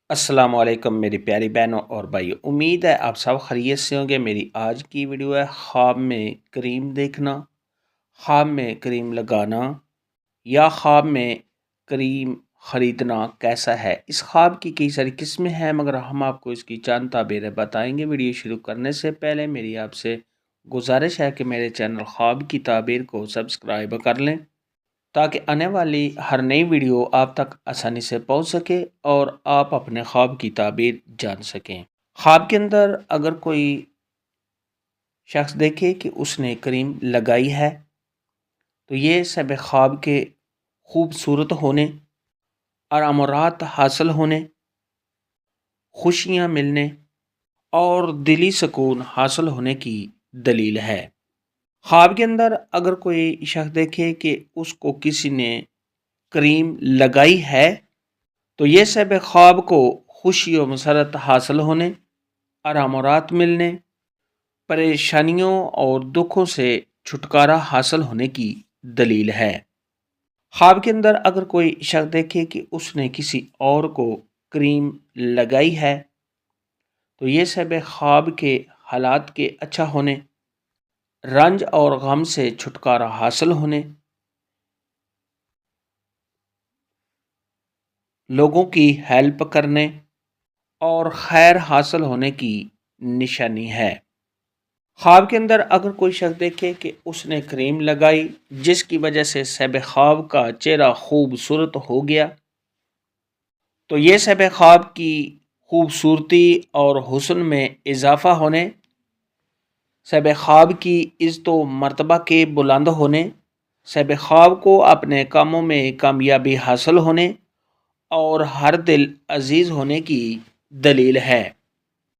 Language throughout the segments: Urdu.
السلام علیکم میری پیاری بہنوں اور بھائیوں، امید ہے آپ سب خیریت سے ہوں گے۔ میری آج کی ویڈیو ہے خواب میں کریم دیکھنا، خواب میں کریم لگانا یا خواب میں کریم خریدنا کیسا ہے۔ اس خواب کی کئی ساری قسمیں ہیں مگر ہم آپ کو اس کی چند تعبیریں بتائیں گے۔ ویڈیو شروع کرنے سے پہلے میری آپ سے گزارش ہے کہ میرے چینل خواب کی تعبیر کو سبسکرائب کر لیں تاکہ آنے والی ہر نئی ویڈیو آپ تک آسانی سے پہنچ سکے اور آپ اپنے خواب کی تعبیر جان سکیں۔ خواب کے اندر اگر کوئی شخص دیکھے کہ اس نے کریم لگائی ہے تو یہ سب خواب کے خوبصورت ہونے، آرامات حاصل ہونے، خوشیاں ملنے اور دلی سکون حاصل ہونے کی دلیل ہے۔ خواب کے اندر اگر کوئی شخص دیکھے کہ اس کو کسی نے کریم لگائی ہے تو یہ سب خواب کو خوشی و مسرت حاصل ہونے، آرام و راحت ملنے، پریشانیوں اور دکھوں سے چھٹکارا حاصل ہونے کی دلیل ہے۔ خواب کے اندر اگر کوئی شخص دیکھے کہ اس نے کسی اور کو کریم لگائی ہے تو یہ سب خواب کے حالات کے اچھا ہونے، رنج اور غم سے چھٹکارا حاصل ہونے، لوگوں کی ہیلپ کرنے اور خیر حاصل ہونے کی نشانی ہے۔ خواب کے اندر اگر کوئی شخص دیکھے کہ اس نے کریم لگائی جس کی وجہ سے صاحب خواب کا چہرہ خوبصورت ہو گیا تو یہ صاحب خواب کی خوبصورتی اور حسن میں اضافہ ہونے، صاحب خواب کی عزت و مرتبہ کے بلند ہونے، صاحب خواب کو اپنے کاموں میں کامیابی حاصل ہونے اور ہر دل عزیز ہونے کی دلیل ہے۔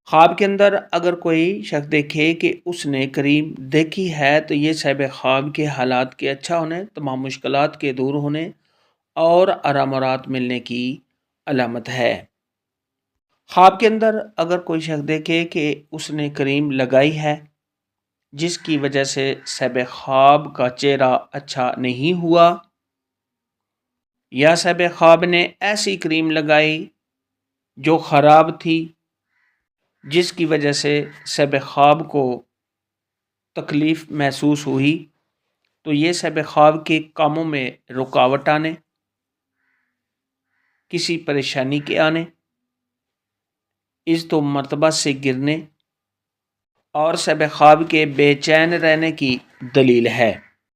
خواب کے اندر اگر کوئی شخص دیکھے کہ اس نے کریم دیکھی ہے تو یہ صاحب خواب کے حالات کے اچھا ہونے، تمام مشکلات کے دور ہونے اور آرام و راحت ملنے کی علامت ہے۔ خواب کے اندر اگر کوئی شخص دیکھے کہ اس نے کریم لگائی ہے جس کی وجہ سے صاحب خواب کا چہرہ اچھا نہیں ہوا یا صاحب خواب نے ایسی کریم لگائی جو خراب تھی جس کی وجہ سے صاحب خواب کو تکلیف محسوس ہوئی تو یہ صاحب خواب کے کاموں میں رکاوٹ آنے، کسی پریشانی کے آنے، عزت و مرتبہ سے گرنے اور صاحب خواب کے بے چین رہنے کی دلیل ہے۔